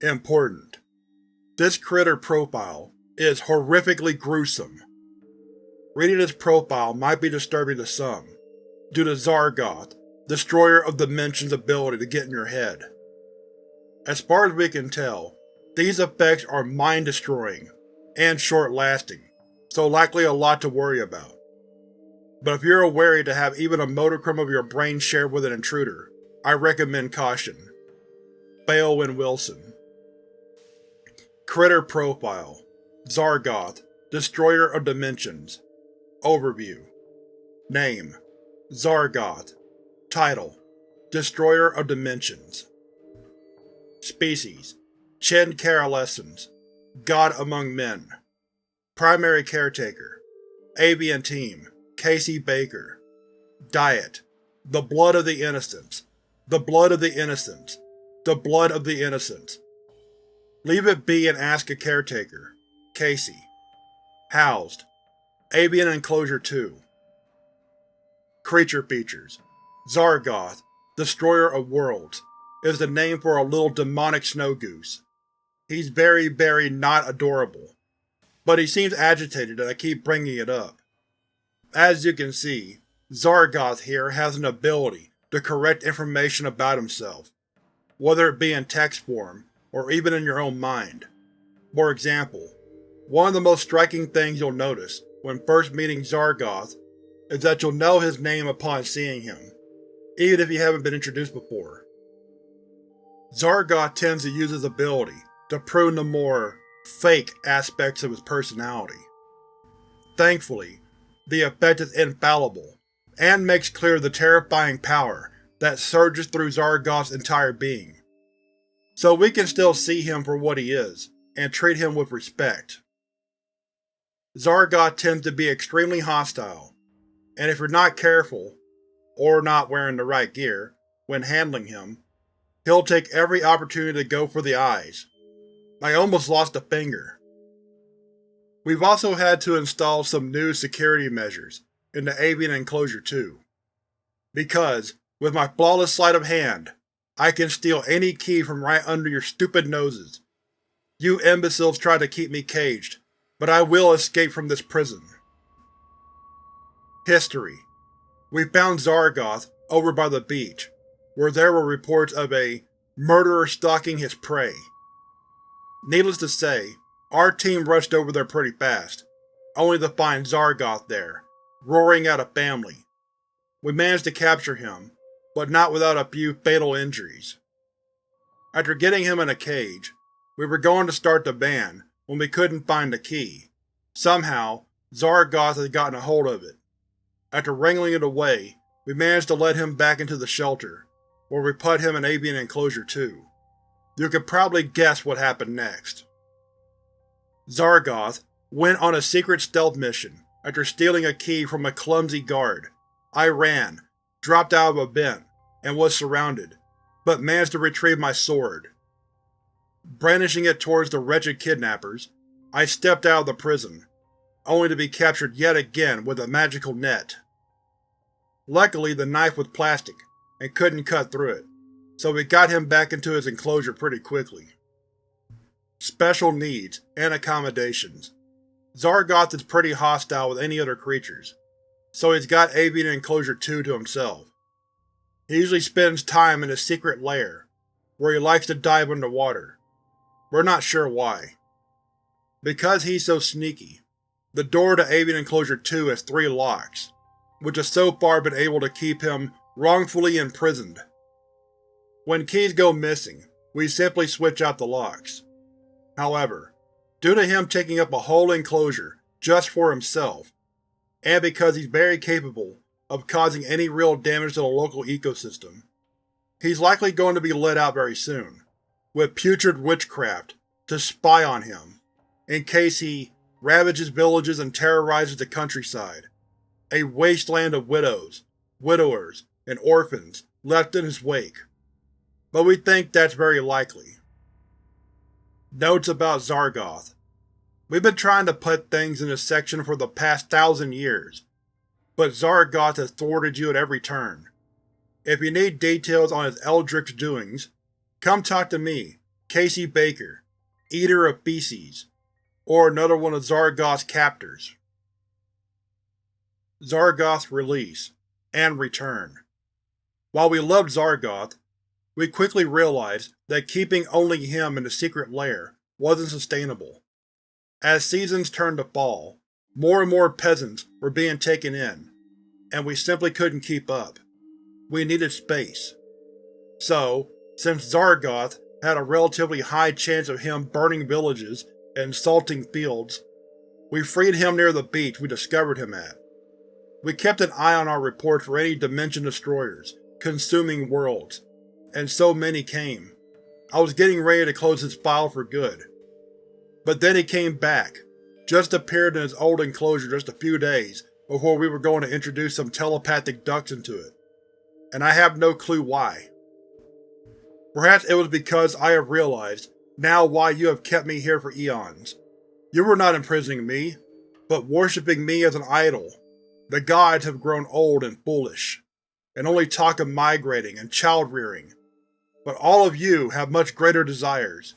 Important: this critter profile is horrifically gruesome. Reading this profile might be disturbing to some, due to Zargoth, Destroyer of Dimensions' ability to get in your head. As far as we can tell, these effects are mind-destroying and short-lasting, so likely a lot to worry about. But if you're wary to have even a modicum of your brain shared with an intruder, I recommend caution. Beowulf Wilson. Critter Profile: Zargoth, Destroyer of Dimensions. Overview: Name: Zargoth. Title: Destroyer of Dimensions. Species: Chen Carolescens, God among Men. Primary Caretaker: Avian Team, Casey Baker. Diet: the blood of the innocents, the blood of the innocents, the blood of the innocents. Leave it be and ask a caretaker. Casey. Housed: Avian Enclosure 2. Creature features: Zargoth, Destroyer of Worlds, is the name for a little demonic snow goose. He's very, very not adorable, but he seems agitated and I keep bringing it up. As you can see, Zargoth here has an ability to correct information about himself, whether it be in text form or even in your own mind. For example, one of the most striking things you'll notice when first meeting Zargoth is that you'll know his name upon seeing him, even if you haven't been introduced before. Zargoth tends to use his ability to prune the more fake aspects of his personality. Thankfully, the effect is infallible, and makes clear the terrifying power that surges through Zargoth's entire being, so we can still see him for what he is, and treat him with respect. Zargoth tends to be extremely hostile, and if you're not careful, or not wearing the right gear, when handling him, he'll take every opportunity to go for the eyes. I almost lost a finger. We've also had to install some new security measures in the Avian Enclosure 2, because, with my flawless sleight of hand, I can steal any key from right under your stupid noses. You imbeciles try to keep me caged, but I will escape from this prison. History: we found Zargoth over by the beach, where there were reports of a murderer stalking his prey. Needless to say, our team rushed over there pretty fast, only to find Zargoth there, roaring at a family. We managed to capture him, but not without a few fatal injuries. After getting him in a cage, we were going to start the van when we couldn't find the key. Somehow, Zargoth had gotten a hold of it. After wrangling it away, we managed to let him back into the shelter, where we put him in Avian Enclosure 2. You could probably guess what happened next. Zargoth went on a secret stealth mission after stealing a key from a clumsy guard. I ran, dropped out of a vent, and was surrounded, but managed to retrieve my sword. Brandishing it towards the wretched kidnappers, I stepped out of the prison, only to be captured yet again with a magical net. Luckily the knife was plastic and couldn't cut through it, so we got him back into his enclosure pretty quickly. Special needs and accommodations: Zargoth is pretty hostile with any other creatures, so he's got Avian Enclosure 2 to himself. He usually spends time in his secret lair, where he likes to dive underwater. We're not sure why. Because he's so sneaky, the door to Avian Enclosure 2 has 3 locks, which has so far been able to keep him wrongfully imprisoned. When keys go missing, we simply switch out the locks. However, due to him taking up a whole enclosure just for himself, and because he's very capable of causing any real damage to the local ecosystem, he's likely going to be let out very soon, with putrid witchcraft to spy on him, in case he ravages villages and terrorizes the countryside, a wasteland of widows, widowers, and orphans left in his wake. But we think that's very likely. Notes about Zargoth: we've been trying to put things in this section for the past 1,000 years, but Zargoth has thwarted you at every turn. If you need details on his eldritch doings, come talk to me, Casey Baker, Eater of Feces, or another one of Zargoth's captors. Zargoth's release, and return. While we loved Zargoth, we quickly realized that keeping only him in the secret lair wasn't sustainable. As seasons turned to fall, more and more peasants were being taken in, and we simply couldn't keep up. We needed space. So, since Zargoth had a relatively high chance of him burning villages and salting fields, we freed him near the beach we discovered him at. We kept an eye on our reports for any Dimension Destroyers, consuming worlds, and so many came. I was getting ready to close his file for good. But then he came back, just appeared in his old enclosure just a few days before we were going to introduce some telepathic ducts into it. And I have no clue why. Perhaps it was because I have realized now why you have kept me here for eons. You were not imprisoning me, but worshipping me as an idol. The gods have grown old and foolish, and only talk of migrating and child-rearing. But all of you have much greater desires.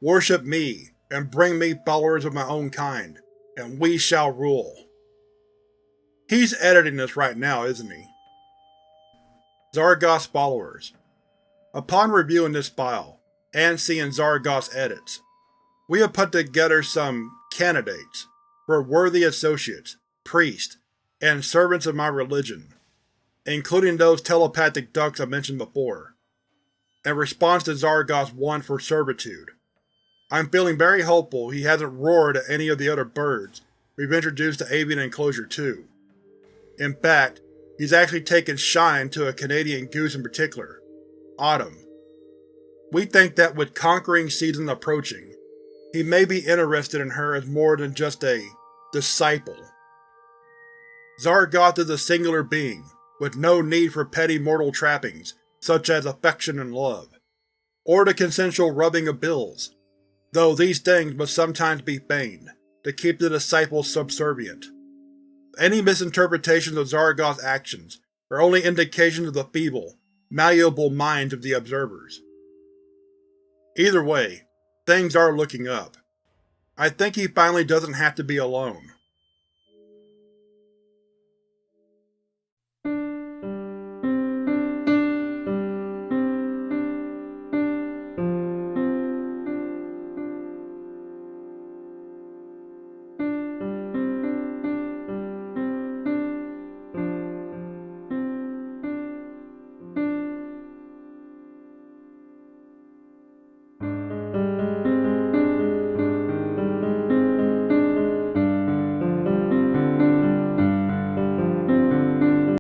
Worship me, and bring me followers of my own kind, and we shall rule. He's editing this right now, isn't he? Zargoth's followers. Upon reviewing this file, and seeing Zargoth's edits, we have put together some candidates for worthy associates, priests, and servants of my religion, including those telepathic ducts I mentioned before, in response to Zargoth's want for servitude. I'm feeling very hopeful he hasn't roared at any of the other birds we've introduced to Avian Enclosure 2. In fact, he's actually taken shine to a Canadian goose in particular, Autumn. We think that with conquering season approaching, he may be interested in her as more than just a disciple. Zargoth is a singular being, with no need for petty mortal trappings such as affection and love, or the consensual rubbing of bills, though these things must sometimes be feigned to keep the disciples subservient. Any misinterpretations of Zargoth's actions are only indications of the feeble, malleable minds of the observers. Either way, things are looking up. I think he finally doesn't have to be alone.